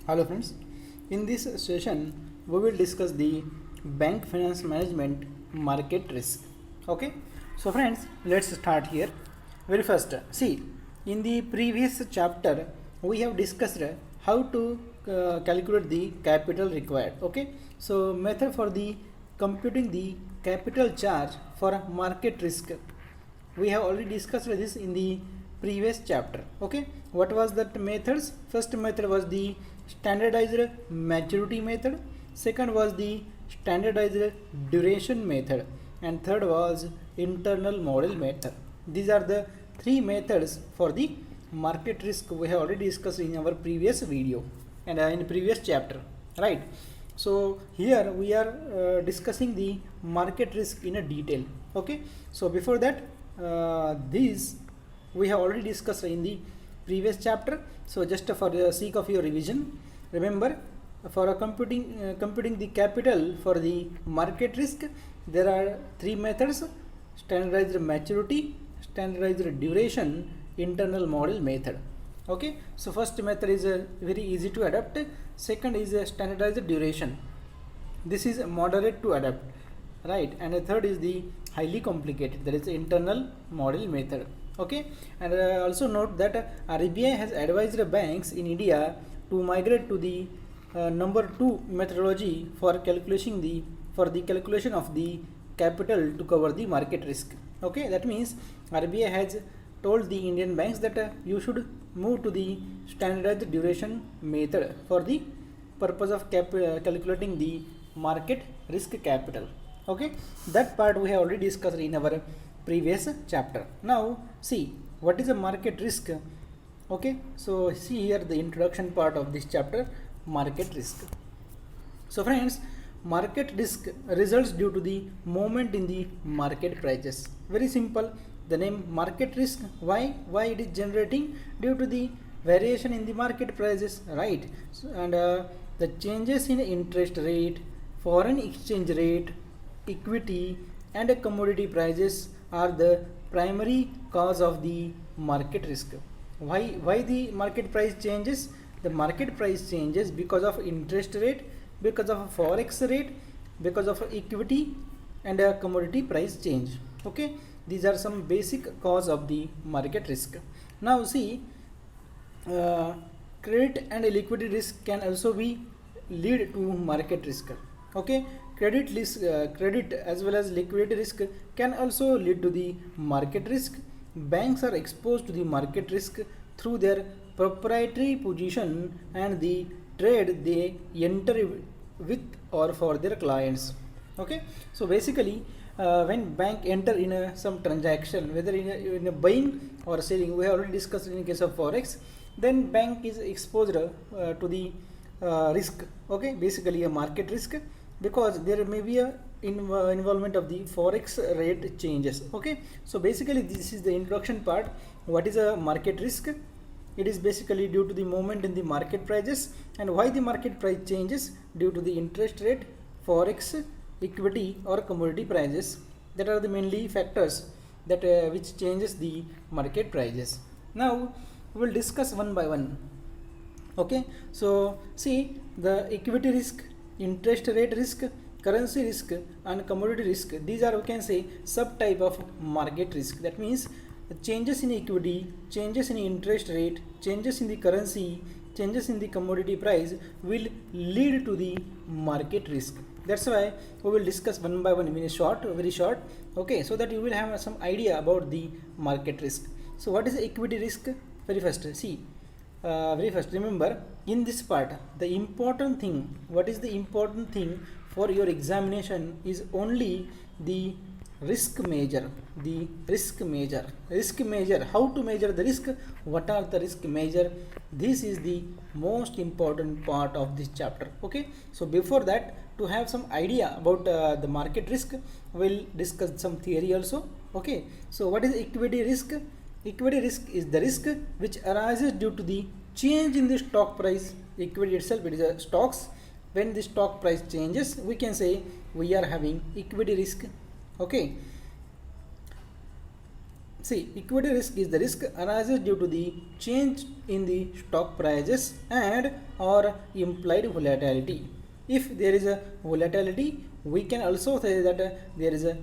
Hello friends, in this session we will discuss the bank finance management market risk. Okay, so friends, let's start here. Very first, see, in the previous chapter we have discussed how to calculate the capital required. Okay, so method for the computing the capital charge for market risk, we have already discussed this in the previous chapter. Okay, what was that methods? First method was the standardized maturity method, second was the standardized duration method, and third was internal model method. These are the three methods for the market risk we have already discussed in our previous video and in previous chapter, right? So here we are discussing the market risk in a detail. Okay, so before that, these we have already discussed in the previous chapter. So just for the sake of your revision, remember, for computing the capital for the market risk, there are three methods: standardized maturity, standardized duration, internal model method. Okay, so first method is very easy to adapt, second is standardized duration, this is moderate to adapt, right? And the third is the highly complicated, that is the internal model method. Okay, and also note that RBI has advised banks in India to migrate to the number 2 methodology for the calculation of the capital to cover the market risk. Okay, that means RBI has told the Indian banks that you should move to the standardized duration method for the purpose of calculating the market risk capital. Okay, that part we have already discussed in our previous chapter. Now see, what is a market risk? Okay, so see here the introduction part of this chapter, market risk. So friends, market risk results due to the movement in the market prices. Very simple, the name market risk. Why it is generating? Due to the variation in the market prices, right? So, and the changes in interest rate, foreign exchange rate, equity and commodity prices are the primary cause of the market risk. Why the market price changes? The market price changes because of interest rate, because of forex rate, because of equity and a commodity price change. Okay, these are some basic cause of the market risk. Now see, credit and liquidity risk can also be lead to market risk. Okay, credit as well as liquidity risk can also lead to the market risk. Banks are exposed to the market risk through their proprietary position and the trade they enter with or for their clients. Okay, so basically when bank enter in some transaction, whether in a buying or selling, we have already discussed in case of forex, then bank is exposed to the risk. Okay, basically a market risk, because there may be a involvement of the forex rate changes. Okay, so basically this is the introduction part. What is a market risk? It is basically due to the movement in the market prices. And why the market price changes? Due to the interest rate, forex, equity or commodity prices. That are the mainly factors that which changes the market prices. Now we will discuss one by one. Okay, so see, the equity risk, interest rate risk, currency risk and commodity risk, these are, we can say, subtype of market risk. That means changes in equity, changes in interest rate, changes in the currency, changes in the commodity price will lead to the market risk. That's why we will discuss one by one in a short, very short. Okay, so that you will have some idea about the market risk. So what is equity risk? Very first, see, very first, remember, in this part the important thing, what is the important thing for your examination is only the risk measure. The risk measure, how to measure the risk, what are the risk measure, this is the most important part of this chapter. Okay, so before that, to have some idea about the market risk, we'll discuss some theory also. Okay, so what is equity risk? Equity risk is the risk which arises due to the change in the stock price. Equity itself, it is a stocks. When the stock price changes, we can say we are having equity risk. Okay, see, equity risk is the risk arises due to the change in the stock prices and or implied volatility. If there is a volatility, we can also say that there is a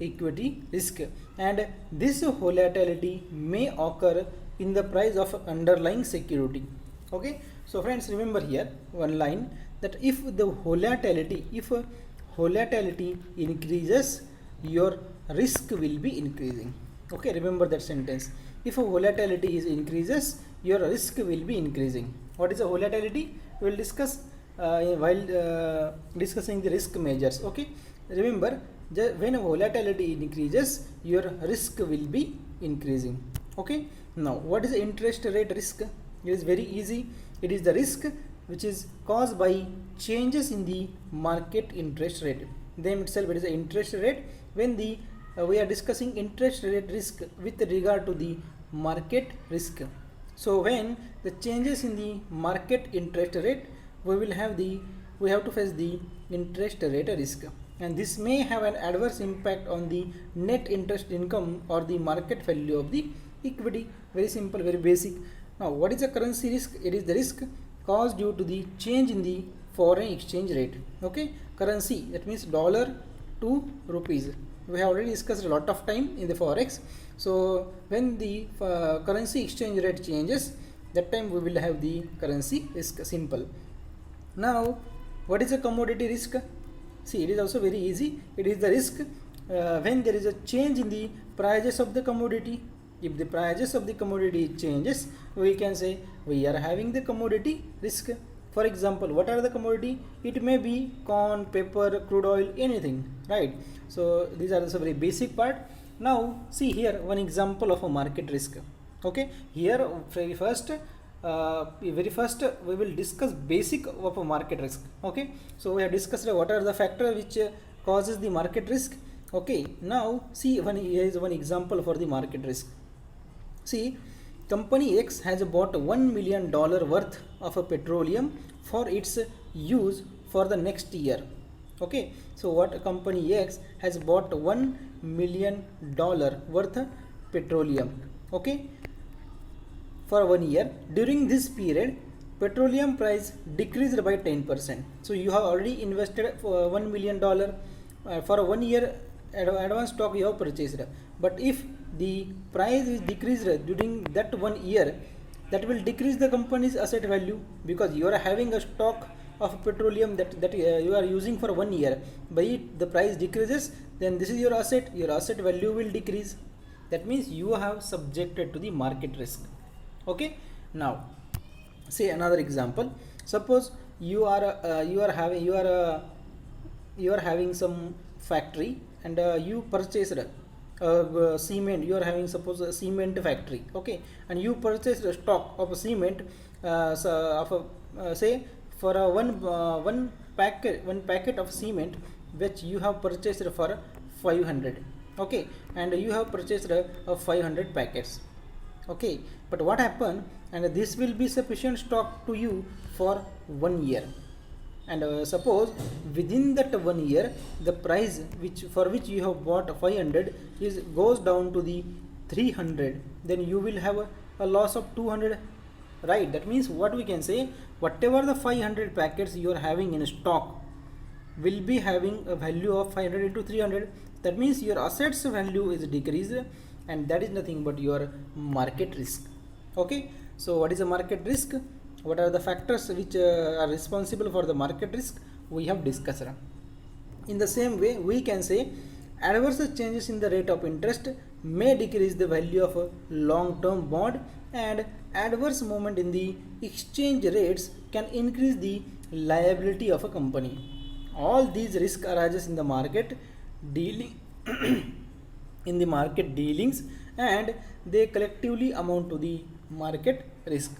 equity risk, and this volatility may occur in the price of underlying security. Okay, so friends, remember here one line, that if volatility increases, your risk will be increasing. Okay, remember that sentence. If volatility is increases, your risk will be increasing. What is a volatility? We will discuss while discussing the risk measures. Okay, remember, when volatility increases, your risk will be increasing. Okay, now what is the interest rate risk? It is very easy. It is the risk which is caused by changes in the market interest rate. Then itself, it is the interest rate. When the we are discussing interest rate risk with regard to the market risk. So when the changes in the market interest rate, we have to face the interest rate risk, and this may have an adverse impact on the net interest income or the market value of the equity. Very simple, very basic. Now, what is the currency risk? It is the risk caused due to the change in the foreign exchange rate. Okay, currency, that means dollar to rupees. We have already discussed a lot of time in the forex. So when the currency exchange rate changes, that time we will have the currency risk. Simple. Now, what is a commodity risk? See, it is also very easy. It is the risk when there is a change in the prices of the commodity. If the prices of the commodity changes, we can say we are having the commodity risk. For example, what are the commodity? It may be corn, paper, crude oil, anything, right? So these are also very basic part. Now see here one example of a market risk. Okay, here very first we will discuss basic of a market risk. Okay, so we have discussed what are the factors which causes the market risk. Okay, now see, here is one example for the market risk. See, company X has bought $1 million worth of a petroleum for its use for the next year. Okay, so what company X has bought $1 million worth of petroleum, okay, for 1 year. During this period, petroleum price decreased by 10%. So you have already invested for $1 million for 1 year advance stock you have purchased, but if the price is decreased during that 1 year, that will decrease the company's asset value, because you are having a stock of petroleum that you are using for 1 year. By it the price decreases, then this is your asset value will decrease. That means you have subjected to the market risk. Okay, now say another example. Suppose you are having some factory, and you purchased cement. You are having, suppose, a cement factory. Okay, and you purchased a stock of cement say for one packet of cement, which you have purchased for 500. Okay, and you have purchased 500 packets. Okay, but what happened, and this will be sufficient stock to you for 1 year, and suppose within that 1 year the price for which you have bought 500 goes down to the 300, then you will have a loss of 200, right? That means what we can say, whatever the 500 packets you are having in stock will be having a value of 500 into 300. That means your assets value is decreased, and that is nothing but your market risk. Okay, so what is a market risk? What are the factors which are responsible for the market risk? We have discussed. In the same way, we can say adverse changes in the rate of interest may decrease the value of a long-term bond, and adverse movement in the exchange rates can increase the liability of a company. All these risks arises in the market dealing in the market dealings, and they collectively amount to the market risk.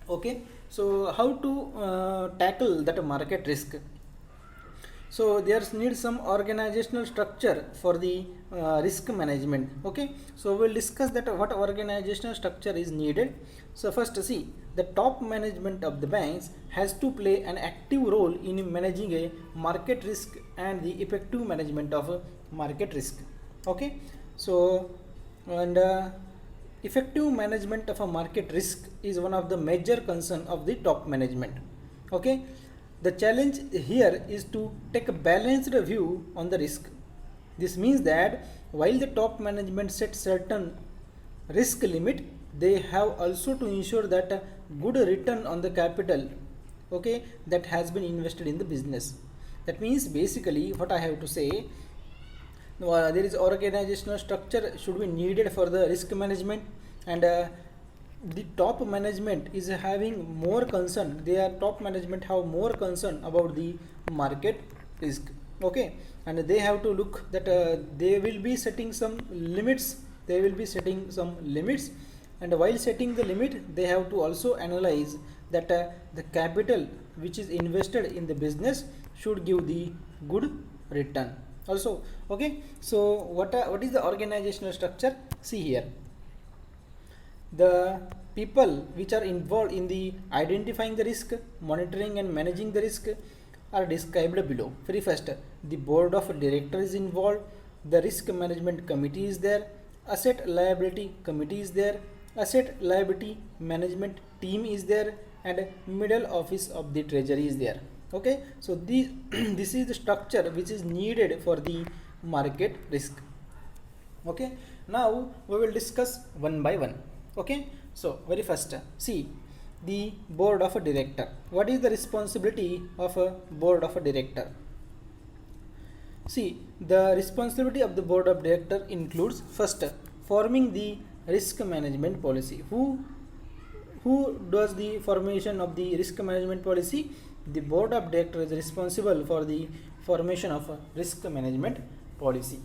Okay, so how to tackle that market risk? So there needs some organizational structure for the risk management. Okay, so we'll discuss that what organizational structure is needed. So first, see, the top management of the banks has to play an active role in managing a market risk and the effective management of a market risk. Okay, So, and effective management of a market risk is one of the major concern of the top management. Okay, the challenge here is to take a balanced view on the risk. This means that while the top management sets certain risk limit, they have also to ensure that a good return on the capital, okay, that has been invested in the business. That means basically what I have to say, there is organizational structure should be needed for the risk management, and the top management is having more concern, their top management have more concern about the market risk. Okay, and they have to look that they will be setting some limits, and while setting the limit they have to also analyze that the capital which is invested in the business should give the good return also. Okay, so what is the organizational structure? See here, the people which are involved in the identifying the risk, monitoring and managing the risk are described below. Very first, the board of directors is involved, the risk management committee is there, asset liability committee is there, asset liability management team is there, and middle office of the treasury is there. Okay, so this is the structure which is needed for the market risk. Okay, now we will discuss one by one. Okay, so very first, see the board of a director. What is the responsibility of a board of a director? See, the responsibility of the board of director includes first forming the risk management policy. Who does the formation of the risk management policy? The board of directors is responsible for the formation of a risk management policy.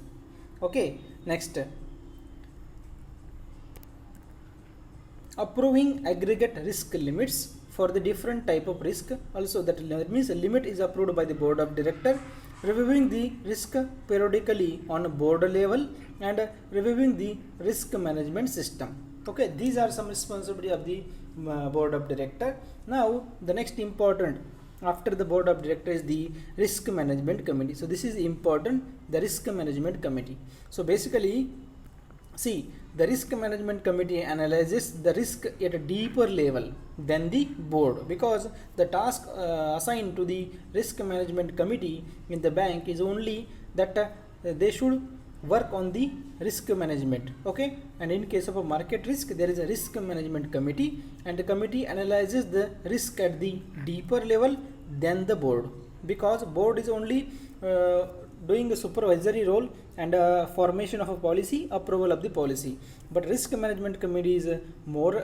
Okay, next, approving aggregate risk limits for the different type of risk. Also that means a limit is approved by the board of director, reviewing the risk periodically on a board level, and reviewing the risk management system. Okay, these are some responsibility of the board of director. Now the next important after the board of director is the risk management committee. So this is important, the risk management committee. So basically, see, the risk management committee analyzes the risk at a deeper level than the board, because the task assigned to the risk management committee in the bank is only that they should work on the risk management. Okay, and in case of a market risk, there is a risk management committee, and the committee analyzes the risk at the deeper level than the board, because board is only doing a supervisory role and formation of a policy, approval of the policy, but risk management committee is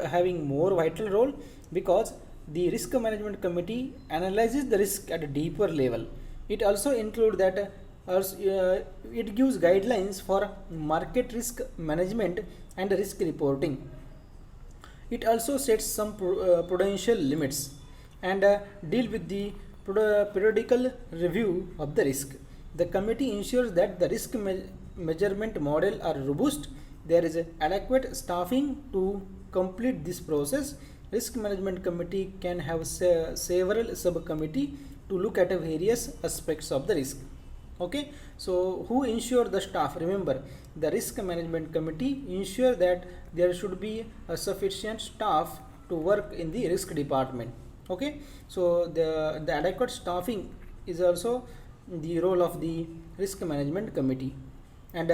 having more vital role, because the risk management committee analyzes the risk at a deeper level. It also includes that it gives guidelines for market risk management and risk reporting. It also sets some prudential limits and deal with the periodical review of the risk. The committee ensures that the risk measurement model are robust. There is adequate staffing to complete this process. Risk management committee can have several subcommittee to look at various aspects of the risk. Okay, so who ensure the staff? Remember, the risk management committee ensure that there should be a sufficient staff to work in the risk department. Okay, so the adequate staffing is also the role of the risk management committee, and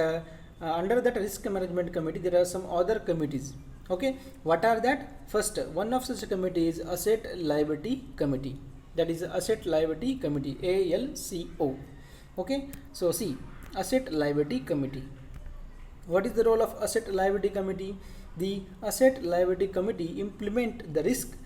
under that risk management committee there are some other committees. Okay, what are that? First, one of such committee is asset liability committee, that is asset liability committee, ALCO. Okay, so see, asset liability committee. What is the role of asset liability committee? The asset liability committee implement the risk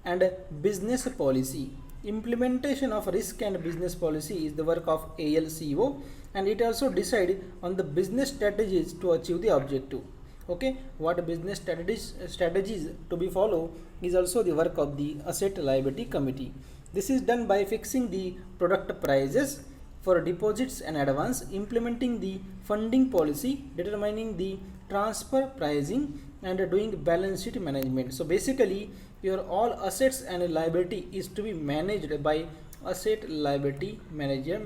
and business policy. Implementation of risk and business policy is the work of ALCO, and it also decide on the business strategies to achieve the objective. Okay, what business strategies to be followed is also the work of the asset liability committee. This is done by fixing the product prices for deposits and advance, implementing the funding policy, determining the transfer pricing, and doing balance sheet management. So basically your all assets and liability is to be managed by asset liability manager,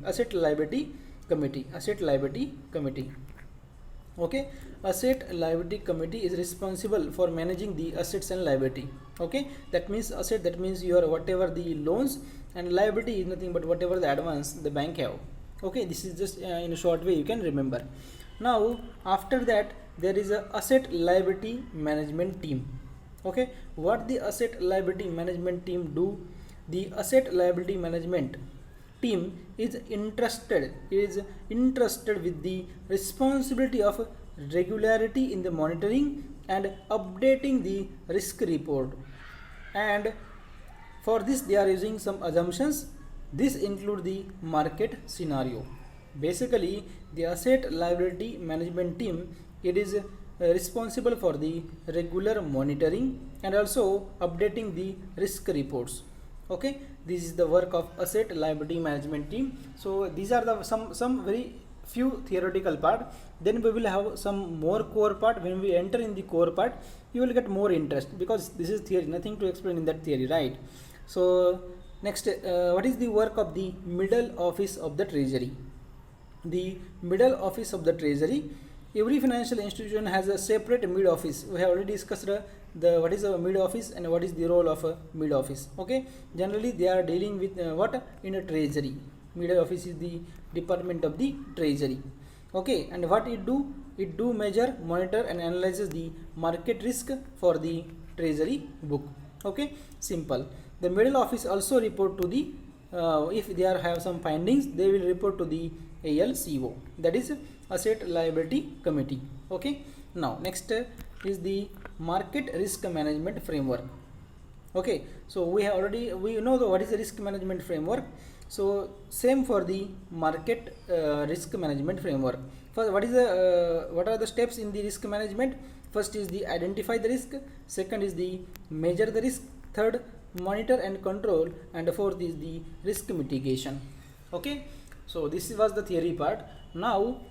asset liability committee. Okay, asset liability committee is responsible for managing the assets and liability. Okay, that means asset, that means your whatever the loans, and liability is nothing but whatever the advance the bank have. Okay, this is just in a short way you can remember. Now after that there is a asset liability management team. Okay, what the asset liability management team do? The asset liability management team is entrusted with the responsibility of regularity in the monitoring and updating the risk report, and for this they are using some assumptions. This include the market scenario. Basically the asset liability management team, it is responsible for the regular monitoring and also updating the risk reports. Okay, this is the work of asset liability management team. So these are the some very few theoretical part. Then we will have some more core part. When we enter in the core part you will get more interest, because this is theory, nothing to explain in that theory, right? So next, what is the work of the middle office of the treasury? The middle office of the treasury, every financial institution has a separate mid office. We have already discussed the what is a mid office and what is the role of a mid office. Okay, generally they are dealing with what in a treasury. Middle office is the department of the treasury. Okay, and what it do? It do measure, monitor and analyzes the market risk for the treasury book. Okay, simple. The middle office also report to the if they are have some findings, they will report to the ALCO, that is asset liability committee. Okay, now next is the market risk management framework. Okay, so we know what is the risk management framework. So same for the market risk management framework. First, what are the steps in the risk management? First is the identify the risk, second is the measure the risk, third monitor and control, and fourth is the risk mitigation. Okay, so this was the theory part. Now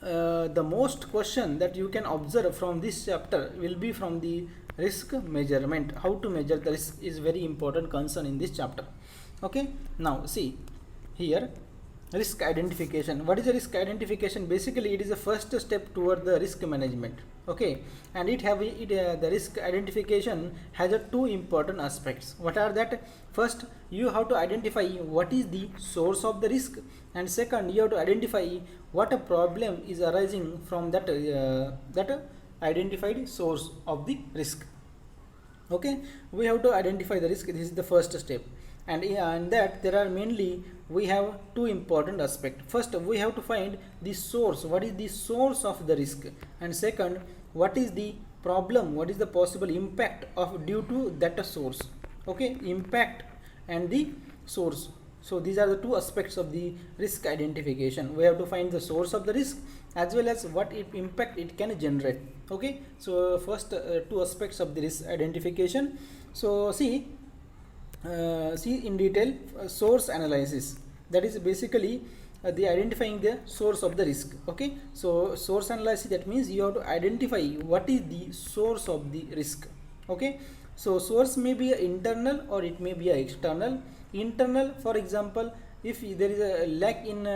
the most question that you can observe from this chapter will be from the risk measurement. How to measure the risk is very important concern in this chapter. Okay, now see here, risk identification. What is the risk identification? Basically it is the first step toward the risk management. Okay, and the risk identification has two important aspects. What are that? First, you have to identify what is the source of the risk, and second, you have to identify what a problem is arising from that identified source of the risk. Okay, we have to identify the risk. This is the first step, and in that there are mainly we have two important aspects. First, we have to find the source. What is the source of the risk? And second, what is the problem? What is the possible impact of due to that source? Okay, impact and the source. So these are the two aspects of the risk identification. We have to find the source of the risk as well as what impact it can generate. Okay, so first two aspects of the risk identification. So see in detail, source analysis, that is basically the identifying the source of the risk. Okay, so source analysis, that means you have to identify what is the source of the risk. Okay, so source may be internal or it may be external. Internal, for example, if there is a lack in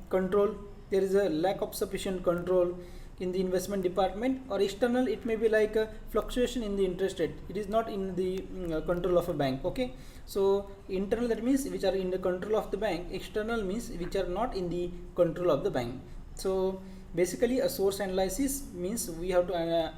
control, there is a lack of sufficient control in the investment department, or external, it may be like a fluctuation in the interest rate. It is not in the control of a bank. Okay, so internal, that means which are in the control of the bank. External means which are not in the control of the bank. So basically a source analysis means we have to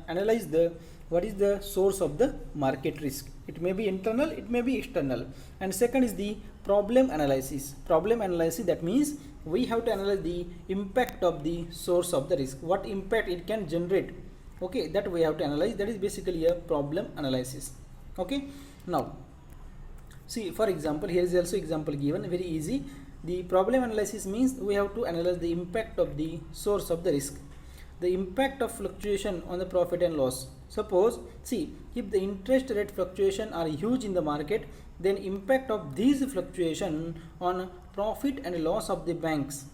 analyze the what is the source of the market risk. It may be internal, it may be external. And second is the problem analysis. Problem analysis, that means we have to analyze the impact of the source of the risk, what impact it can generate. Okay, that we have to analyze. That is basically a problem analysis. Okay, now see, for example, here is also example given, very easy. The problem analysis means we have to analyze the impact of the source of the risk, the impact of fluctuation on the profit and loss. Suppose, see, if the interest rate fluctuation are huge in the market, then impact of these fluctuation on profit and loss of the banks,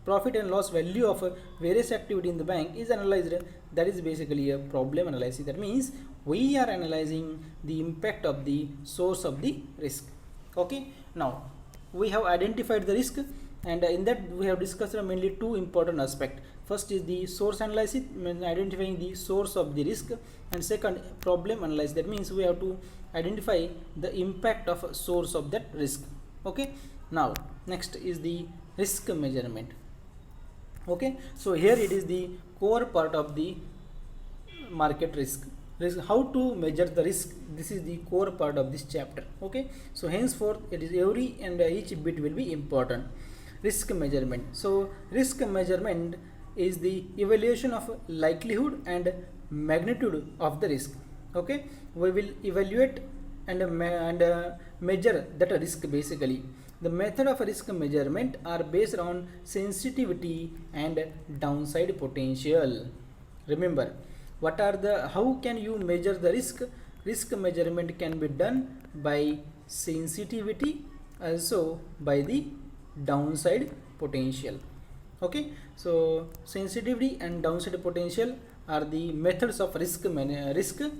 profit and loss value of various activity in the bank is analyzed. That is basically a problem analysis. That means we are analyzing the impact of the source of the risk. Okay, now we have identified the risk, and in that we have discussed mainly two important aspects. First is the source analysis, means identifying the source of the risk, and second problem analysis, that means we have to identify the impact of a source of that risk. Okay, now next is the risk measurement. Okay, so here it is the core part of the market risk. How to measure the risk, this is the core part of this chapter. Okay, so henceforth it is every and each bit will be important. Risk measurement. So risk measurement is the evaluation of likelihood and magnitude of the risk. Okay, we will evaluate and measure that risk. Basically, the method of risk measurement are based on sensitivity and downside potential. Remember, what are the, how can you measure the risk? Risk measurement can be done by sensitivity, also by the downside potential. Okay, so sensitivity and downside potential are the methods of risk measurement.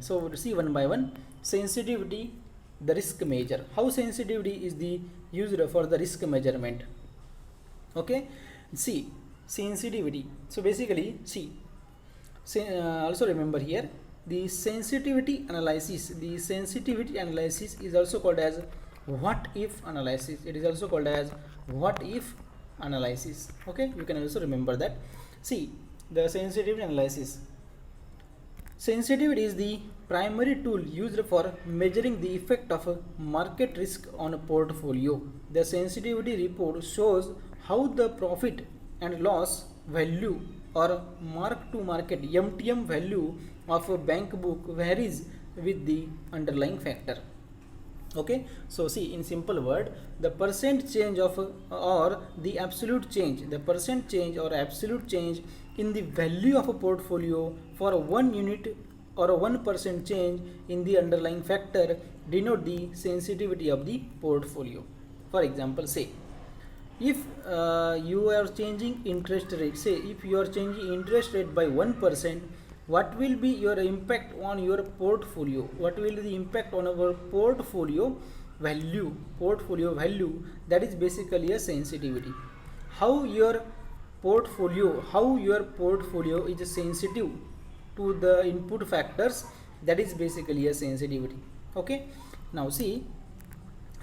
So see one by one. Sensitivity, the risk measure. How sensitivity is the used for the risk measurement? Okay, see sensitivity. So basically, see, also remember here the sensitivity analysis. The sensitivity analysis is also called as what if analysis. It is also called as what if analysis. Okay, you can also remember that. See, the sensitivity analysis. Sensitivity is the primary tool used for measuring the effect of a market risk on a portfolio. The sensitivity report shows how the profit and loss value or mark to market MTM value of a bank book varies with the underlying factor. Okay, so see, in simple word, the percent change of or the absolute change, the percent change or absolute change in the value of a portfolio for a 1 unit or a 1% change in the underlying factor denote the sensitivity of the portfolio. For example, say if you are changing interest rate, say if you are changing interest rate by 1%, what will be your impact on your portfolio? What will be the impact on our portfolio value? That is basically a sensitivity. How your portfolio is sensitive to the input factors, that is basically a sensitivity. Okay, now see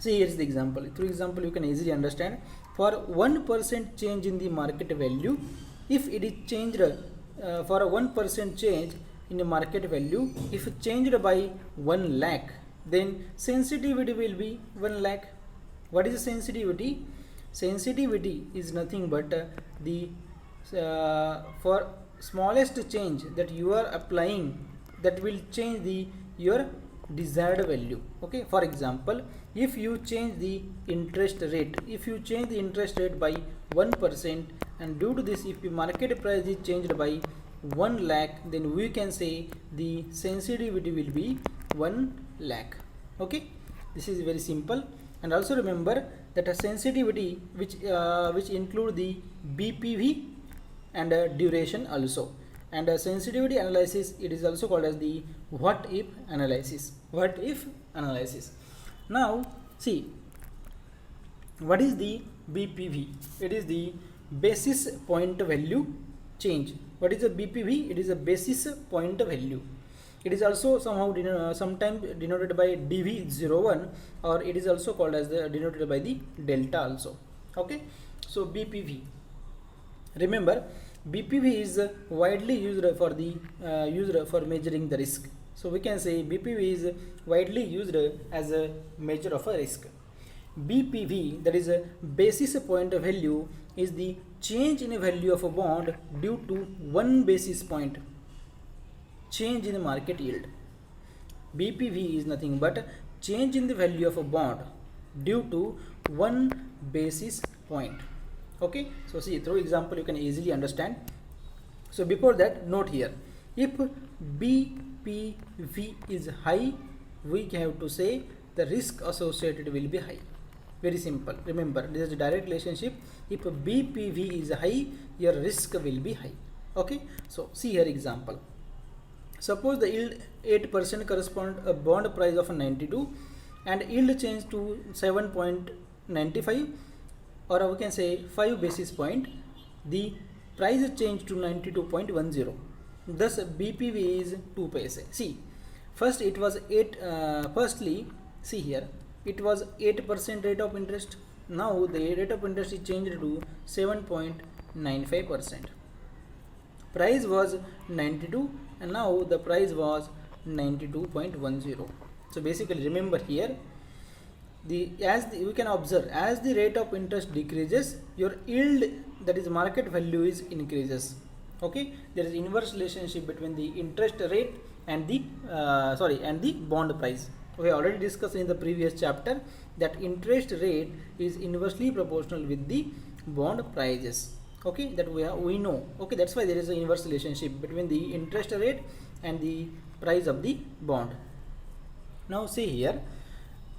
here is the example. Through example you can easily understand. For 1% change in the market value, if it is changed for a 1% change in the market value, if changed by 1 lakh, then sensitivity will be 1 lakh. What is the sensitivity? Sensitivity is nothing but the for smallest change that you are applying, that will change the your desired value. Okay, for example, if you change the interest rate, by 1%, and due to this if the market price is changed by 1 lakh, then we can say the sensitivity will be 1 lakh. Okay, this is very simple. And also remember that a sensitivity which include the BPV and duration also. And sensitivity analysis, it is also called as the what if analysis. Now see, what is the BPV? It is the basis point value change. What is the BPV? It is a basis point value. It is also somehow sometimes denoted by DV01, or it is also called as the denoted by the delta also. Okay, so BPV, remember BPV is widely used for the for measuring the risk. So we can say BPV is widely used as a measure of a risk. BPV, that is a basis point value, is the change in value of a bond due to 1 basis point change in the market yield. BPV is nothing but change in the value of a bond due to 1 basis point. Okay, so see, through example you can easily understand. So before that, note here, if BPV is high, we have to say the risk associated will be high. Very simple. Remember, this is a direct relationship. If BPV is high, your risk will be high. Okay, so see here example. Suppose the yield 8% correspond a bond price of 92 and yield change to 7.95 or we can say 5 basis point, the price changed to 92.10. Thus BPV is 2 paise. See, first it was 8, firstly see here, it was 8% rate of interest. Now the rate of interest is changed to 7.95%. Price was 92 and now the price was 92.10. So basically remember here, we can observe, as the rate of interest decreases, your yield, that is market value, is increases. Okay, there is inverse relationship between the interest rate and the bond price. We already discussed in the previous chapter that interest rate is inversely proportional with the bond prices. Okay, that we know. Okay, that's why there is an inverse relationship between the interest rate and the price of the bond. Now see here,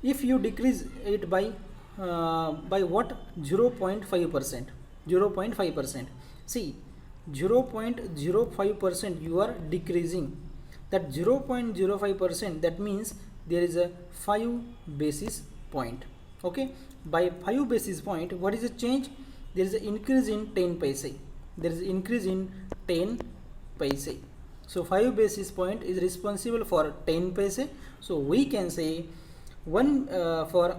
if you decrease it by what, 0.5%, 0.5%, see, 0.05% you are decreasing. That 0.05%, that means there is a 5 basis point. Okay, by 5 basis point, what is the change? There is an increase in 10 paise. There is increase in 10 paise. So 5 basis point is responsible for 10 paise. So we can say for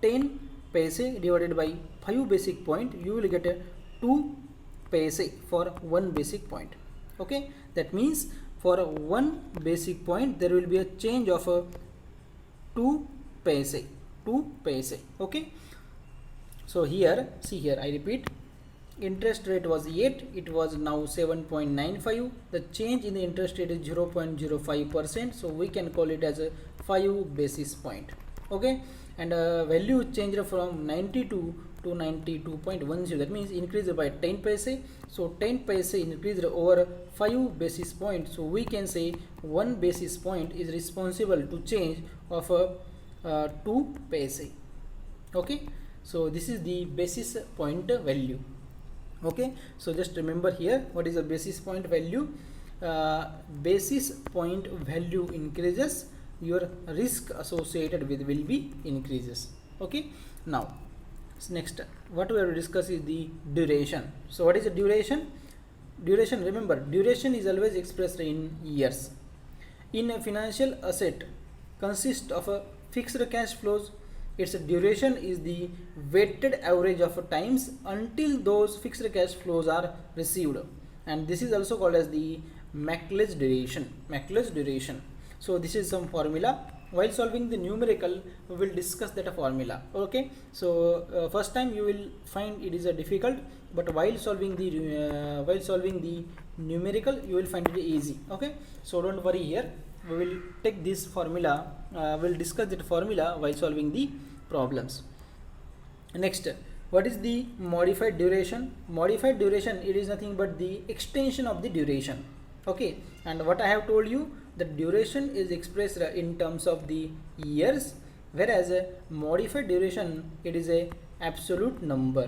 10 paise divided by 5 basic point, you will get a 2 paise for 1 basic point. Okay, that means for 1 basic point there will be a change of 2 paise. Okay, so here, see here, I repeat, interest rate was 8, it was now 7.95. the change in the interest rate is 0.05%, so we can call it as a 5 basis point. Okay, and value changed from 92 to 92.10, that means increased by 10 paise. So 10 paise increased over 5 basis points, so we can say 1 basis point is responsible to change of 2 paise. Okay, so this is the basis point value. Okay, so just remember here, what is a basis point value? Basis point value increases, your risk associated with will be increases. Okay, now next what we have to discuss is the duration. So what is the duration? Duration, remember, duration is always expressed in years. In a financial asset consists of a fixed cash flows, its duration is the weighted average of times until those fixed cash flows are received, and this is also called as the McLeish duration. So this is some formula. While solving the numerical, we will discuss that formula. Okay, so first time you will find it is a difficult, but while solving the numerical, you will find it easy. Okay, so don't worry here, we will take this formula, we'll discuss that formula while solving the problems. Next, what is the modified duration? Modified duration, it is nothing but the extension of the duration. Okay, and what I have told you, the duration is expressed in terms of the years, whereas a modified duration, it is a absolute number.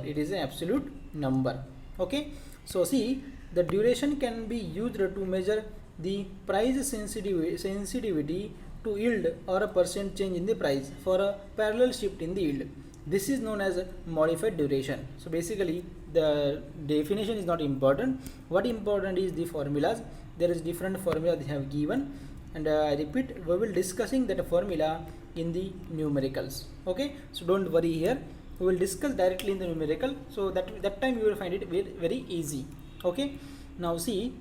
Okay, so see, the duration can be used to measure the price sensitivity to yield or a percent change in the price for a parallel shift in the yield. This is known as a modified duration. So basically the definition is not important. What important is the formulas. There is different formula they have given, and I repeat, we will discussing that formula in the numericals. Okay, so don't worry here, we will discuss directly in the numerical, so that time you will find it very easy. Okay, now see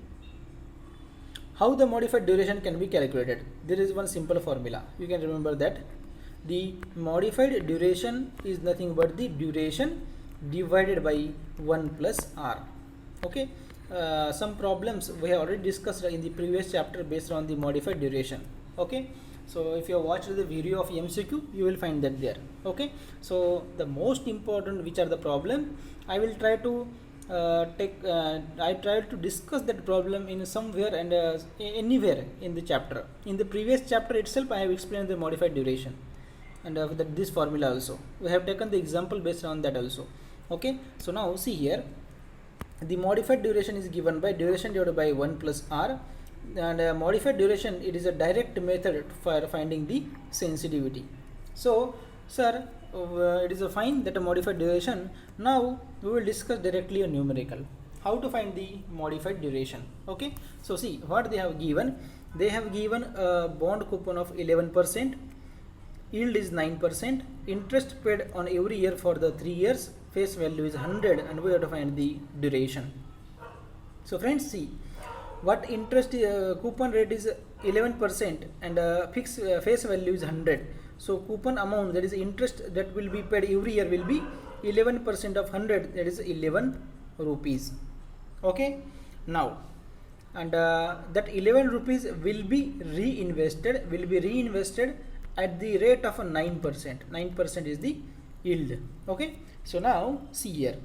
how the modified duration can be calculated. There is one simple formula, you can remember that the modified duration is nothing but the duration divided by 1 plus r. Okay, some problems we have already discussed in the previous chapter based on the modified duration. Okay, so if you have watched the video of MCQ, you will find that there. Okay, so the most important, which are the problem, I will try to I tried to discuss that problem in somewhere and anywhere in the chapter. In the previous chapter itself, I have explained the modified duration and this formula also. We have taken the example based on that also. Okay, so now see here, the modified duration is given by duration divided by 1 plus r, and modified duration, it is a direct method for finding the sensitivity. So sir, it is a fine that a modified duration. Now we will discuss directly a numerical. How to find the modified duration? Okay, so see what they have given. They have given a bond coupon of 11%, yield is 9%, interest paid on every year for the 3 years, face value is 100, and we have to find the duration. So friends, see what interest coupon rate is 11% and fixed face value is 100. So coupon amount, that is interest that will be paid every year, will be 11% of 100, that is 11 rupees. Okay, now and that 11 rupees will be reinvested at the rate of 9%. 9% is the yield. Okay, so now see here.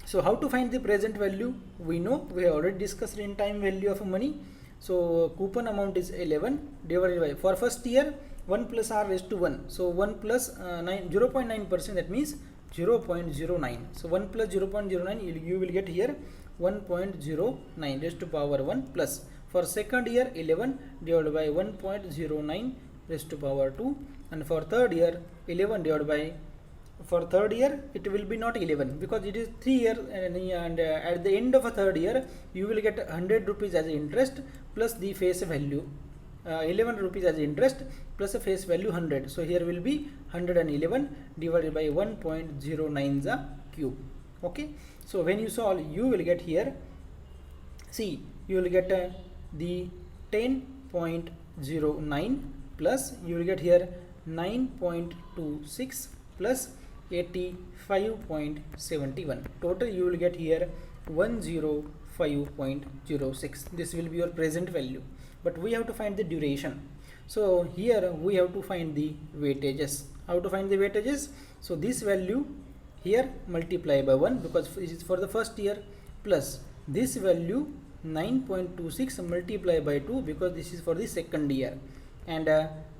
So how to find the present value? We know, we have already discussed in time value of money. So coupon amount is 11 divided by, for first year 1 plus r raised to 1. So 1 plus 0.9%, that means 0.09. So 1 plus 0.09, you will get here 1.09 raised to power 1 plus. For second year 11 divided by 1.09 raised to power 2, and for third year 11 divided by, for third year it will be not 11 because it is 3 years, and at the end of a third year you will get 100 rupees as interest plus the face value, 11 rupees as interest plus a face value 100. So here will be 111 divided by 1.09 the cube. Okay, so when you solve, you will get here, see, you will get the 10.09 plus you will get here 9.26 plus 85.71. Total you will get here 105.06. This will be your present value, but we have to find the duration. So here we have to find the weightages. How to find the weightages? So this value here multiply by 1 because this is for the first year, plus this value 9.26 multiply by 2 because this is for the second year, and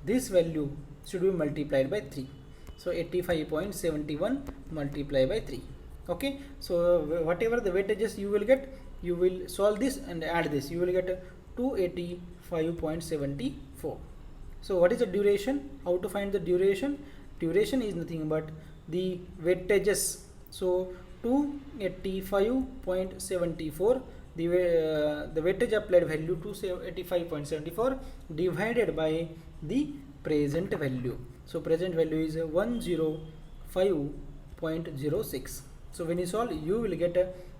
this value should be multiplied by 3. So 85.71 multiply by 3. Okay, so whatever the weightages you will get, you will solve this and add this, you will get 285.74. So what is the duration? How to find the duration? Duration is nothing but the weightages. So 285.74, the weightage applied value 285.74 divided by the present value. So present value is 105.06. So when you solve, you will get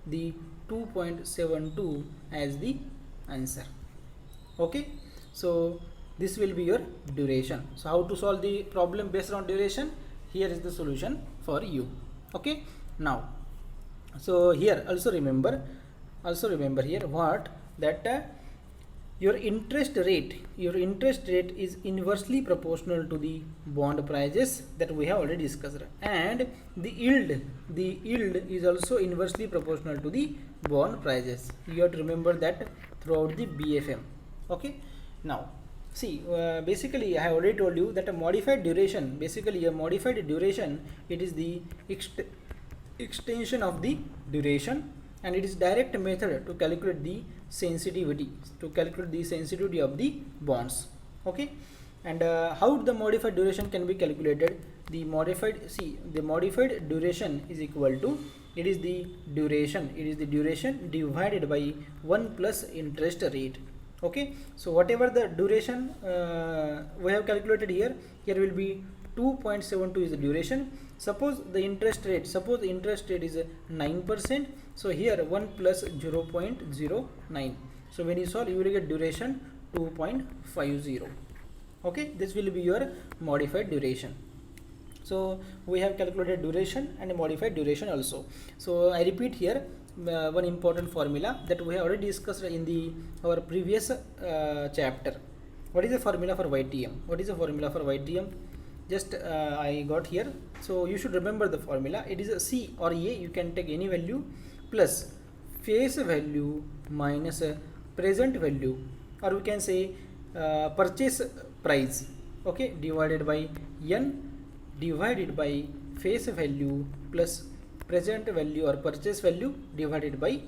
the 2.72 as the answer. Okay, so this will be your duration. So how to solve the problem based on duration? Here is the solution for you. Okay, now so here also remember here what, that your interest rate is inversely proportional to the bond prices that we have already discussed, and the yield is also inversely proportional to the bond prices. You have to remember that throughout the BFM. Okay, now see, basically I have already told you that a modified duration, it is the extension of the duration, and it is direct method to calculate the sensitivity of the bonds. Okay, and how the modified duration can be calculated? The modified duration is equal to, it is the duration divided by 1 plus interest rate. Okay, so whatever the duration we have calculated here will be 2.72 is the duration. Suppose the interest rate is 9%, so here 1 plus 0.09. so when you solve, you will get duration 2.50. okay, this will be your modified duration. So we have calculated duration and modified duration also. So I repeat here one important formula that we have already discussed in our previous chapter. What is the formula for YTM? Just I got here, so you should remember the formula. It is a C or A, you can take any value, plus face value minus present value, or we can say purchase price, okay, divided by N divided by face value plus present value or purchase value divided by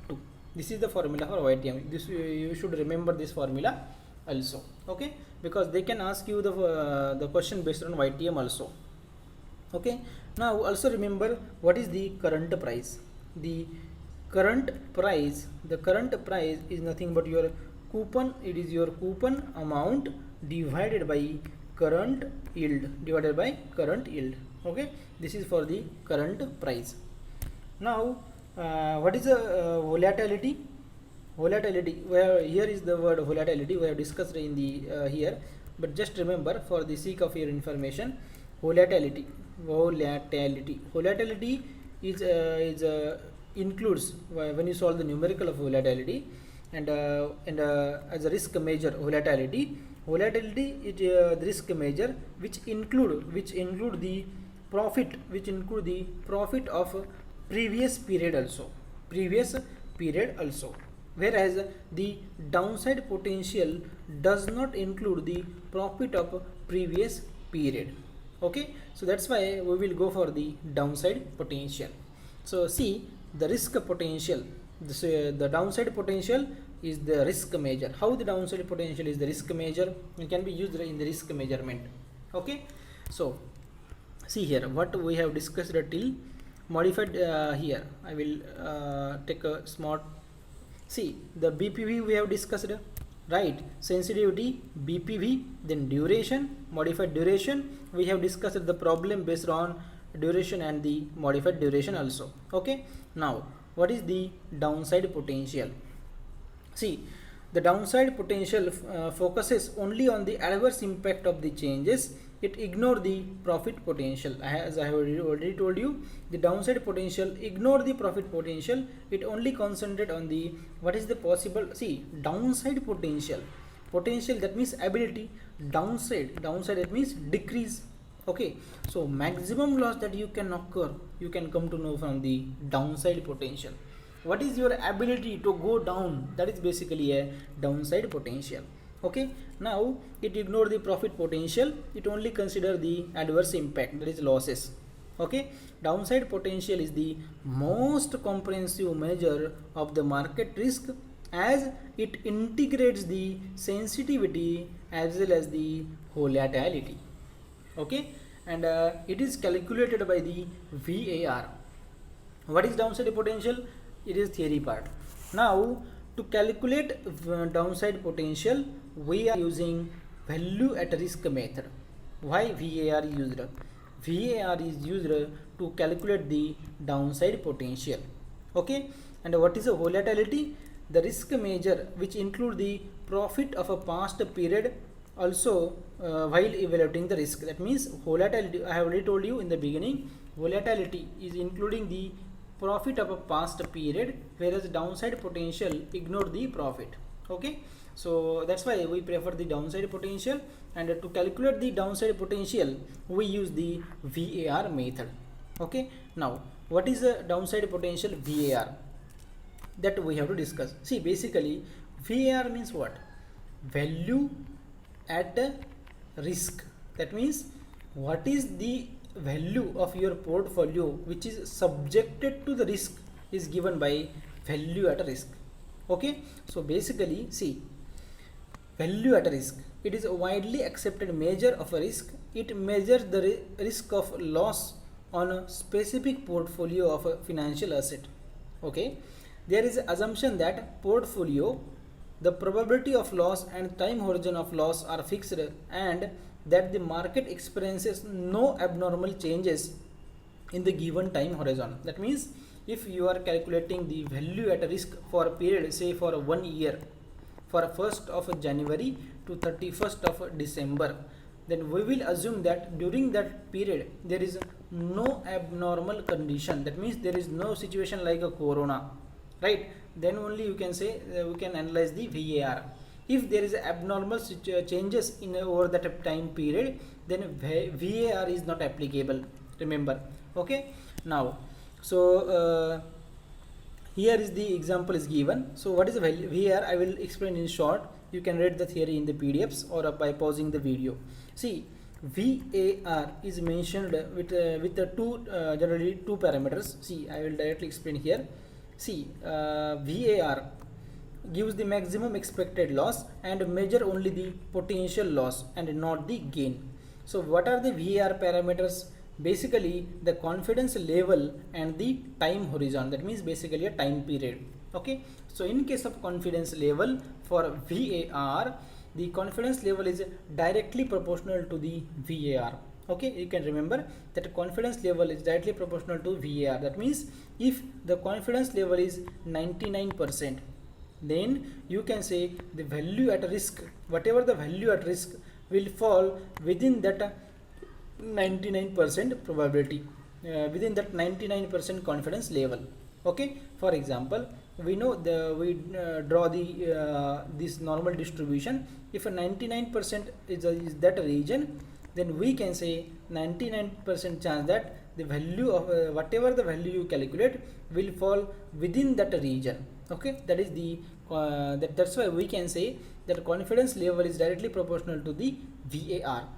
2. This is the formula for YTM. This you should remember this formula also. Okay, because they can ask you the question based on YTM also. Okay, now also remember what is the current price. The current price is nothing but your coupon. It is your coupon amount divided by current yield. Okay, this is for the current price. Now what is the volatility? Where here is the word volatility we have discussed in the here, but just remember for the sake of your information, volatility is includes when you solve the numerical of volatility, and as a risk measure, volatility is the risk measure which include the profit of previous period also, whereas the downside potential does not include the profit of previous period. Okay, so that's why we will go for the downside potential. So see, the risk potential, the downside potential is the risk measure. How the downside potential is the risk measure? It can be used in the risk measurement. Okay, so see here what we have discussed till modified. Here I will take a small. See, the BPV we have discussed, right? Sensitivity, BPV, then duration, modified duration. We have discussed the problem based on duration and the modified duration also. Okay, now what is the downside potential? See, the downside potential focuses only on the adverse impact of the changes. It ignore the profit potential. As I have already told you, the downside potential ignore the profit potential. It only concentrate on the what is the possible. See, downside potential that means ability. Downside that means decrease. Okay, so maximum loss that you can occur, you can come to know from the downside potential. What is your ability to go down? That is basically a downside potential. Okay, now it ignore the profit potential. It only consider the adverse impact, that is losses. Okay, downside potential is the most comprehensive measure of the market risk, as it integrates the sensitivity as well as the volatility. Okay, and it is calculated by the VAR. What is downside potential? It is theory part. Now to calculate downside potential, we are using value at risk method. Why VAR is used? VAR is used to calculate the downside potential. Okay, and what is a volatility? The risk measure which include the profit of a past period also while evaluating the risk. That means volatility, I have already told you in the beginning, volatility is including the profit of a past period, whereas downside potential ignore the profit. Okay, so that's why we prefer the downside potential, and to calculate the downside potential we use the VAR method. Okay, now what is the downside potential VAR? That we have to discuss. See, basically VAR means what? Value at risk. That means what is the value of your portfolio which is subjected to the risk is given by value at risk. Okay, so basically see, value at risk, it is a widely accepted measure of a risk. It measures the risk of loss on a specific portfolio of a financial asset. Okay, there is an assumption that portfolio, the probability of loss and time horizon of loss are fixed, and that the market experiences no abnormal changes in the given time horizon. That means if you are calculating the value at risk for a period, say for 1 year, for 1st of January to 31st of December, then we will assume that during that period there is no abnormal condition. That means there is no situation like a corona, right? Then only you can say we can analyze the VAR. If there is abnormal changes in over that time period, then VAR is not applicable, remember. Okay, now so here is the example is given. So what is the VAR? I will explain in short. You can read the theory in the PDFs or by pausing the video. See, VAR is mentioned with the generally two parameters. See, I will directly explain here. See, VAR gives the maximum expected loss and measure only the potential loss and not the gain. So what are the VAR parameters? basically the confidence level and the time horizon, that means basically a time period. Okay, so in case of confidence level for VAR, the confidence level is directly proportional to the VAR. Okay, you can remember that confidence level is directly proportional to VAR. That means if the confidence level is 99%, then you can say the value at risk, whatever the value at risk, will fall within that 99% probability, within that 99% confidence level. Okay, for example, we know we draw the this normal distribution. If a 99% is that region, then we can say 99% chance that the value of whatever the value you calculate will fall within that region. Okay, that is the that's why we can say that confidence level is directly proportional to the VAR.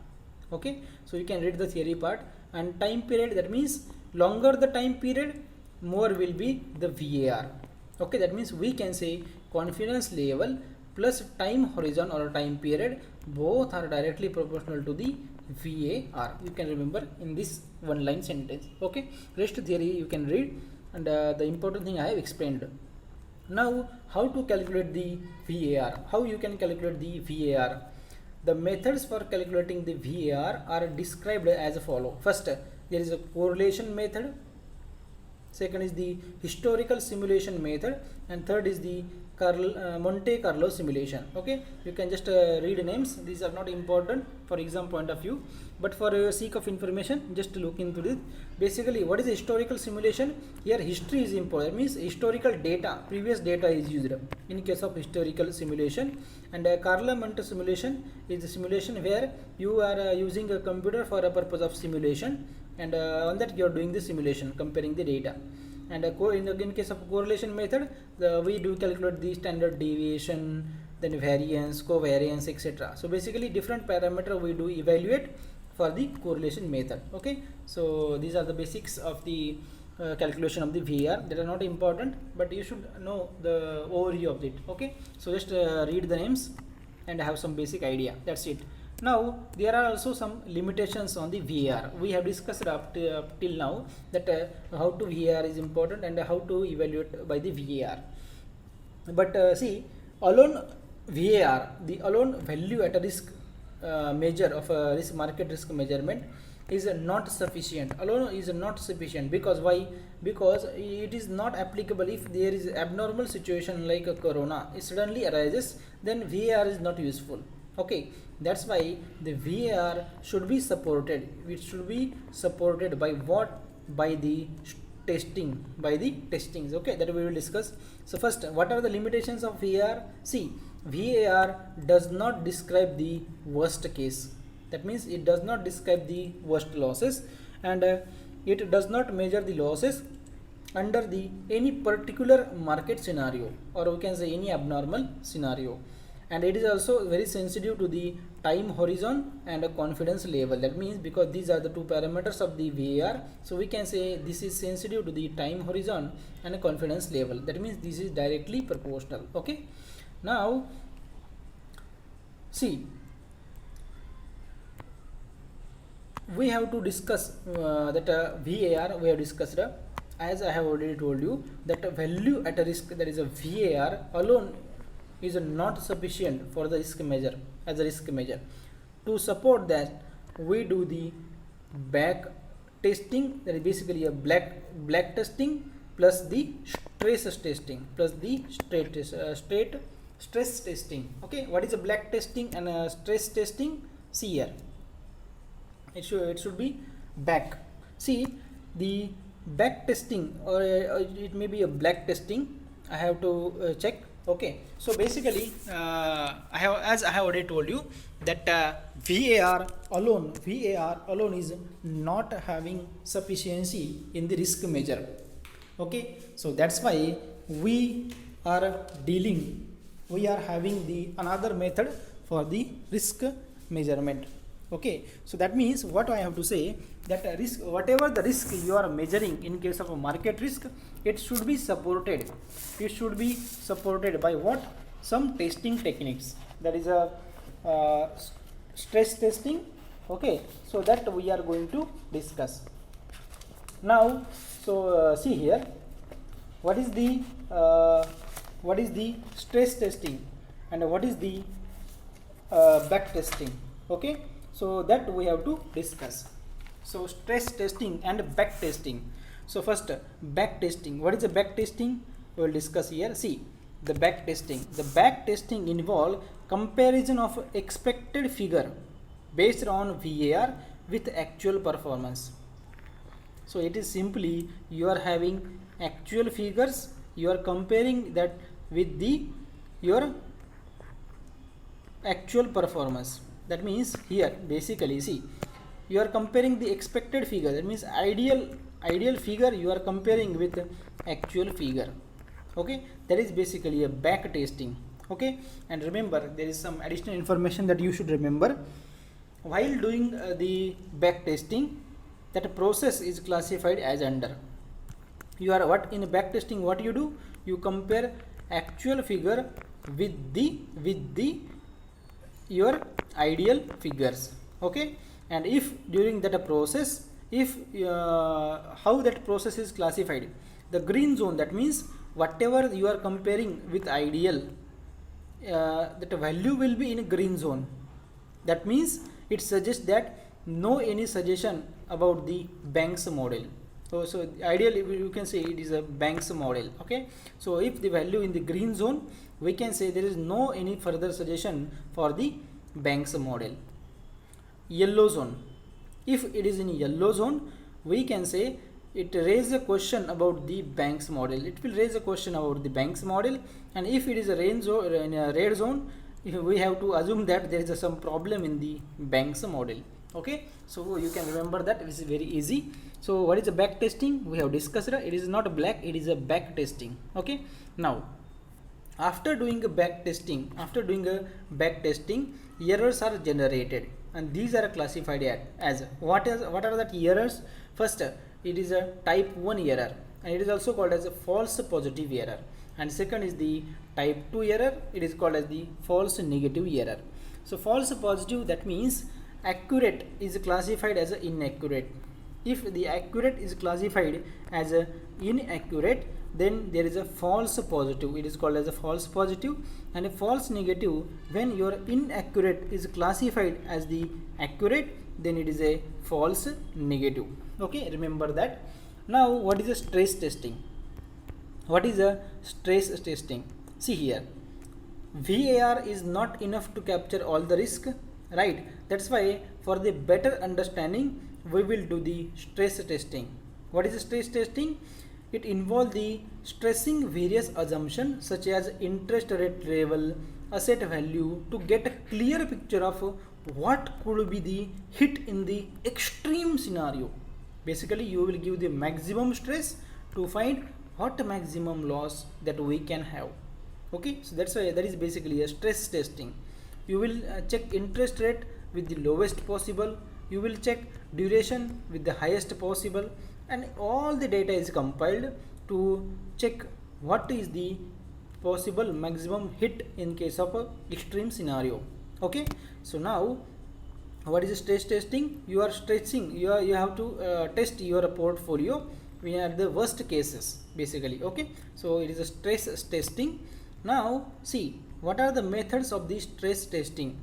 Okay, so you can read the theory part. And time period, that means longer the time period, more will be the VAR. Okay, that means we can say confidence level plus time horizon or time period, both are directly proportional to the VAR. You can remember in this one line sentence. Okay, rest theory you can read, and the important thing I have explained. Now, how to calculate the VAR? How you can calculate the VAR? The methods for calculating the VAR are described as follow. First, there is a correlation method. Second is the historical simulation method, and third is the Monte Carlo simulation. Okay, you can just read names. These are not important for exam point of view, but for sake of information, just look into this. Basically, what is historical simulation? Here history is important. That means historical data, previous data is used in case of historical simulation. And Carlo Monte simulation is a simulation where you are using a computer for a purpose of simulation, and on that you are doing the simulation, comparing the data. And in case of correlation method, we do calculate the standard deviation, then variance, covariance, etc. So basically different parameter we do evaluate for the correlation method. Okay, so these are the basics of the calculation of the VAR. That are not important, but you should know the overview of it. Okay, so just read the names and have some basic idea. That's it. Now there are also some limitations on the VAR. We have discussed up till now that how to VAR is important and how to evaluate by the VAR. But see, alone VAR, the alone value at a risk measure of a risk market risk measurement is not sufficient. Alone is not sufficient. Because why? Because it is not applicable if there is abnormal situation like a corona, it suddenly arises, then VAR is not useful. Okay, that's why the VAR should be supported. It should be supported by what? By the testing, by the testings. Okay, that we will discuss. So first, what are the limitations of VAR? See, VAR does not describe the worst case. That means it does not describe the worst losses, and it does not measure the losses under the any particular market scenario, or we can say any abnormal scenario. And it is also very sensitive to the time horizon and a confidence level. That means because these are the two parameters of the VAR, so we can say this is sensitive to the time horizon and a confidence level. That means this is directly proportional. Okay, now see, we have to discuss that VAR. We have discussed as I have already told you that value at a risk, that is a VAR alone is not sufficient for the risk measure as a risk measure. To support that, we do the back testing, that is basically a black testing plus the stress testing plus the stress testing. Okay, what is a black testing and stress testing? See here, it should be back. See, the back testing, or it may be a black testing. I have to check. Okay, so basically as I have already told you that VAR alone is not having sufficiency in the risk measure. Okay, so that's why we are having the another method for the risk measurement. Okay, so that means what I have to say, that risk, whatever the risk you are measuring in case of a market risk, it should be supported. It should be supported by what? Some testing techniques. That is a stress testing Okay, so that we are going to discuss now. So see here, what is the stress testing and what is the back testing. Okay, so that we have to discuss. So stress testing and back testing. So first, back testing. What is the back testing? We will discuss here. See, the back testing. The back testing involve comparison of expected figure based on VAR with actual performance. So it is simply you are having actual figures, you are comparing that with the your actual performance. That means here basically, see, you are comparing the expected figure, that means ideal figure you are comparing with actual figure. Okay, that is basically a back testing. Okay, and remember, there is some additional information that you should remember while doing the back testing. That process is classified as under. You are what in back testing, what you do, you compare actual figure with the your ideal figures. Okay, and if during that process, if how that process is classified, the green zone, that means whatever you are comparing with ideal, that value will be in green zone. That means it suggests that no any suggestion about the Banks model. So ideally you can say it is a Banks model. Okay, so if the value in the green zone, we can say there is no any further suggestion for the Banks model. Yellow zone, if it is in yellow zone, we can say it raises a question about the Banks model. It will raise a question about the Banks model. And if it is a red zone, we have to assume that there is some problem in the Banks model. Okay, so you can remember that it is very easy. So what is the back testing? We have discussed it. It is not a black, it is a back testing. Okay, now after doing a back testing, errors are generated, and these are classified as what are the errors? First, it is a type 1 error, and it is also called as a false positive error. And second is the type 2 error, it is called as the false negative error. So false positive, that means accurate is classified as inaccurate. If the accurate is classified as inaccurate, then there is a false positive, it is called as a false positive. And a false negative, when your inaccurate is classified as the accurate, then it is a false negative. Okay, remember that. Now what is a stress testing? What is a stress testing? See here, VAR is not enough to capture all the risk, right? That's why for the better understanding, we will do the stress testing. What is stress testing? It involves the stressing various assumptions such as interest rate level, asset value, to get a clear picture of what could be the hit in the extreme scenario. Basically, you will give the maximum stress to find what maximum loss that we can have. Okay, so that's why that is basically a stress testing. You will check interest rate with the lowest possible, you will check duration with the highest possible, and all the data is compiled to check what is the possible maximum hit in case of a extreme scenario. Okay, so now what is stress testing? You are stretching, you have to test your portfolio we are the worst cases basically. Okay, so it is a stress testing. Now see, what are the methods of the stress testing?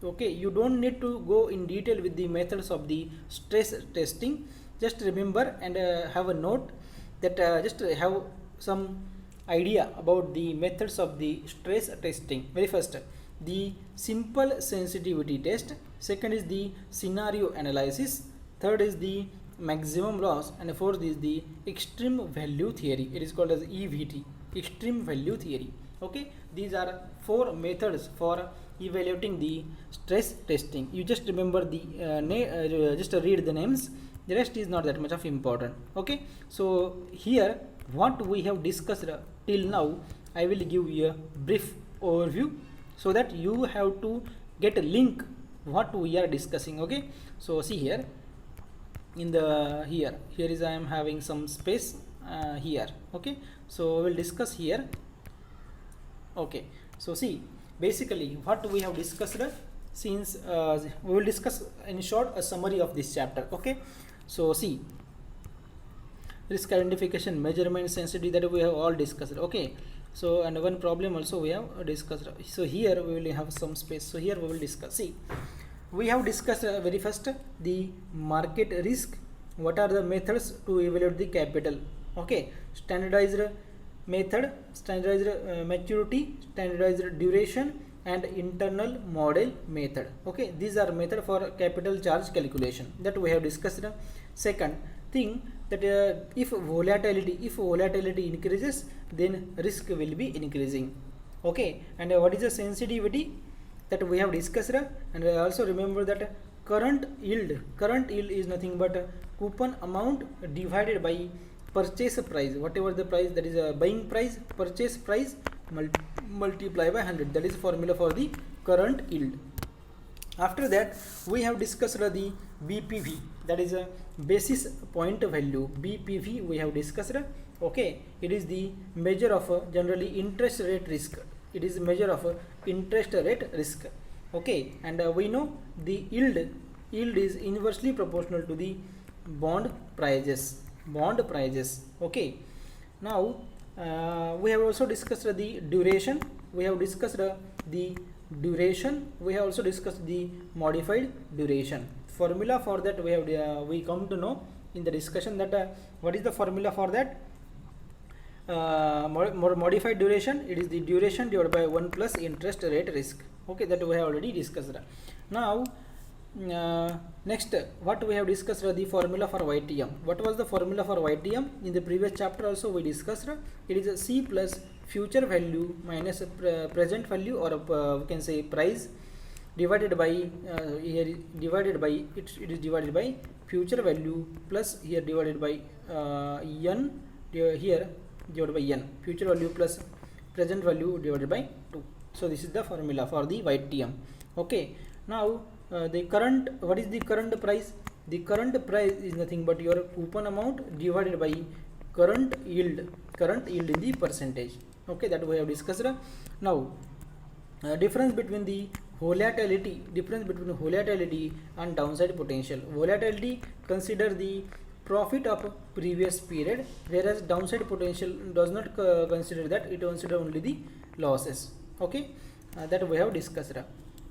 Okay, you don't need to go in detail with the methods of the stress testing. Just remember and have a note that just have some idea about the methods of the stress testing. Very first, the simple sensitivity test. Second is the scenario analysis. Third is the maximum loss, and fourth is the extreme value theory. It is called as EVT, extreme value theory. Okay, these are four methods for evaluating the stress testing. You just remember the just read the names, the rest is not that much of important. Okay, so here what we have discussed till now, I will give you a brief overview so that you have to get a link what we are discussing. Okay, so see here in the here is I am having some space here. Okay, so we will discuss here. Okay, so see basically what we have discussed. since we will discuss in short a summary of this chapter. Okay, so see, risk identification, measurement, sensitivity, that we have all discussed. Okay, so and one problem also we have discussed. So here we will have some space, so here we will discuss. See, we have discussed very first the market risk. What are the methods to evaluate the capital? Okay, standardized method, standardized maturity, standardized duration, and internal model method. Okay, these are method for capital charge calculation that we have discussed. Second thing, that if volatility increases, then risk will be increasing. Okay, and what is the sensitivity, that we have discussed, and also remember that current yield is nothing but coupon amount divided by purchase price, whatever the price, that is a buying price, purchase price multiply by 100, that is formula for the current yield. After that we have discussed the BPV, that is a basis point value. BPV we have discussed. Okay, it is the measure of generally interest rate risk. It is a measure of interest rate risk. Okay, and we know the yield is inversely proportional to the bond prices. Okay, now we have also discussed the duration. We have discussed the duration. We have also discussed the modified duration. Formula for that we have we come to know in the discussion that what is the formula for that. Modified duration, it is the duration divided by 1 plus interest rate risk. Okay, that we have already discussed. Now next, what we have discussed, the formula for YTM. What was the formula for YTM? In the previous chapter also we discussed. It is a C plus future value minus present value, or we can say price, divided by here divided by it is divided by future value plus here divided by n, here divided by n, future value plus present value divided by 2. So this is the formula for the YTM. Okay, now the current, what is the current price? The current price is nothing but your coupon amount divided by current yield in the percentage. Okay, that we have discussed. Now difference between volatility and downside potential. Volatility consider the profit of previous period, whereas downside potential does not consider that, it consider only the losses. Okay, that we have discussed.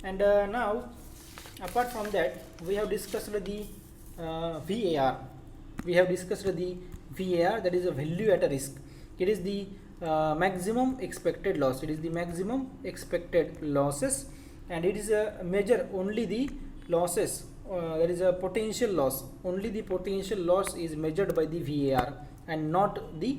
And now apart from that we have discussed the VAR. We have discussed the VAR, that is a value at a risk. It is the maximum expected loss. It is the maximum expected losses, and it is a measure only the losses. There is a potential loss. Only the potential loss is measured by the VAR and not the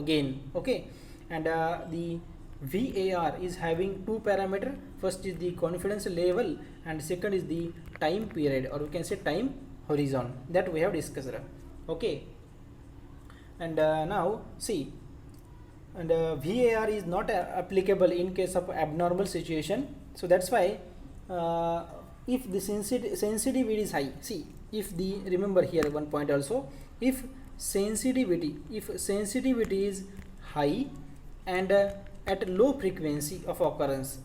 gain. Okay, and the VAR is having two parameters. First is the confidence level, and second is the time period, or we can say time horizon, that we have discussed. Okay, and now see, and VAR is not applicable in case of abnormal situation. So that's why if the sensitivity is high, see, if the, remember here one point also, if sensitivity is high and at low frequency of occurrence,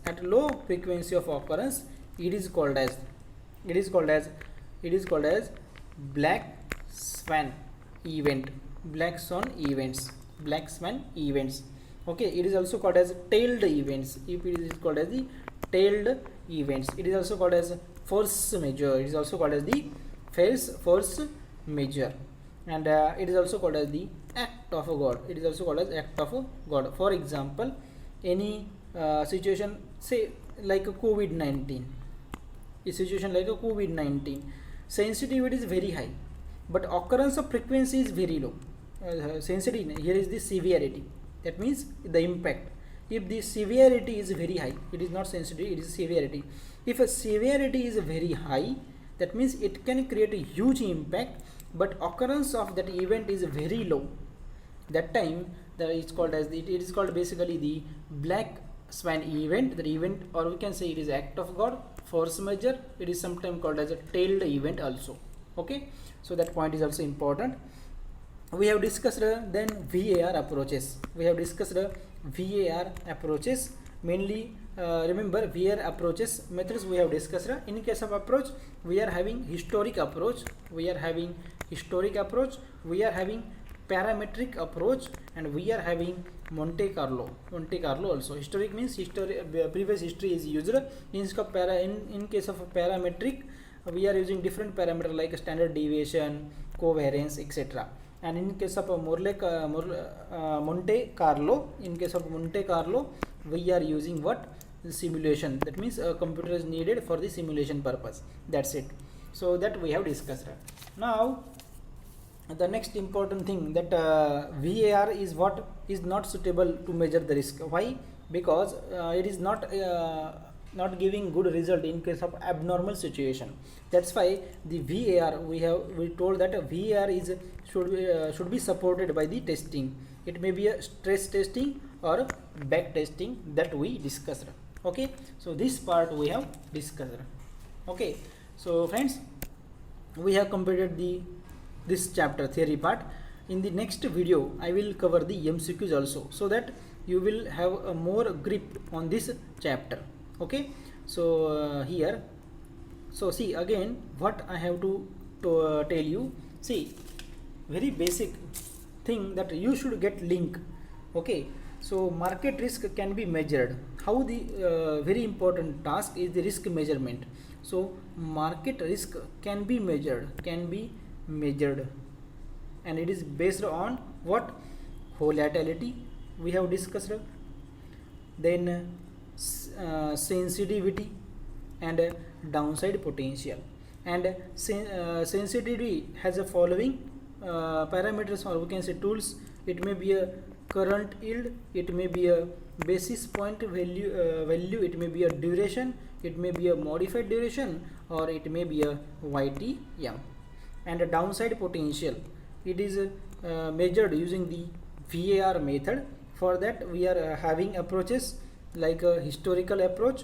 it is called as black swan events. Okay, it is also called as tailed events. If it is called as the tailed events, it is also called as force majeure. It is also called as the force majeure, and it is also called as the act of God. It is also called as act of God. For example, any situation, say like a COVID-19, sensitivity is very high, but occurrence of frequency is very low. Sensitivity here is the severity, that means the impact. If the severity is very high, it is not sensitivity, it is severity. If a severity is very high, that means it can create a huge impact, but occurrence of that event is very low. That time it's called as it is called basically the black swan event. The event, or we can say it is act of God, force majeure. It is sometimes called as a tailed event also. Okay, so that point is also important. We have discussed then VAR approaches. mainly remember VR approaches methods we have discussed. In case of approach, we are having historic approach, we are having parametric approach, and we are having Monte Carlo also. Historic means previous history is used. In case of parametric, we are using different parameter like standard deviation, covariance, etc. And in case of Monte Carlo, we are using what? Simulation. That means a computer is needed for the simulation purpose. That's it. So that we have discussed. Now the next important thing, that VAR is not suitable to measure the risk. Why? Because it is not giving good result in case of abnormal situation. That's why the VAR, we told that VAR should be supported by the testing. It may be a stress testing or back testing that we discussed. Okay, so this part we have discussed. Okay, so friends, we have completed this chapter theory part. In the next video I will cover the MCQs also, so that you will have a more grip on this chapter. Okay, so here, so see again what I have to tell you. See, very basic thing, that you should get link. Okay, so market risk can be measured. How? The very important task is the risk measurement. So market risk can be measured, and it is based on what? Volatility we have discussed, then sensitivity and downside potential. And sensitivity has a following parameters, or we can say tools. It may be a current yield, it may be a basis point value, it may be a duration, it may be a modified duration, or it may be a YTM. And a downside potential, it is measured using the VAR method. For that we are having approaches like a historical approach,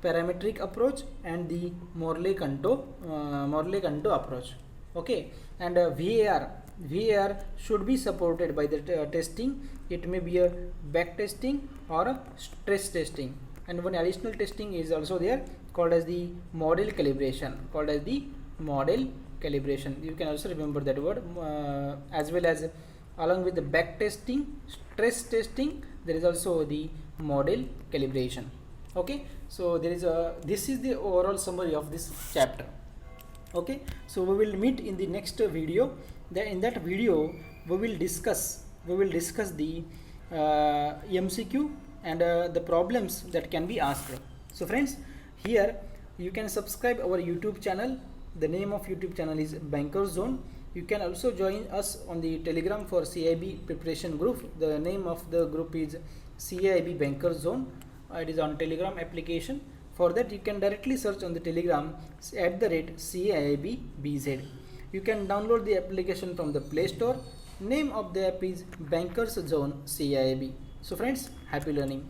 parametric approach, and the Morley-Conto approach. Okay, and VAR should be supported by the testing. It may be a back testing or a stress testing, and one additional testing is also there, called as the model calibration. You can also remember that word, as well as along with the back testing, stress testing, there is also the model calibration. Okay, so this is the overall summary of this chapter. Okay, so we will meet in the next video. In that video we will discuss the MCQ and the problems that can be asked. So friends, here you can subscribe our YouTube channel. The name of YouTube channel is Banker Zone. You can also join us on the Telegram for CAIIB preparation group. The name of the group is CAIIB Banker Zone. It is on Telegram application. For that you can directly search on the Telegram @CAIIB BZ. You can download the application from the Play Store. Name of the app is Bankers Zone CAIIB. So friends, happy learning.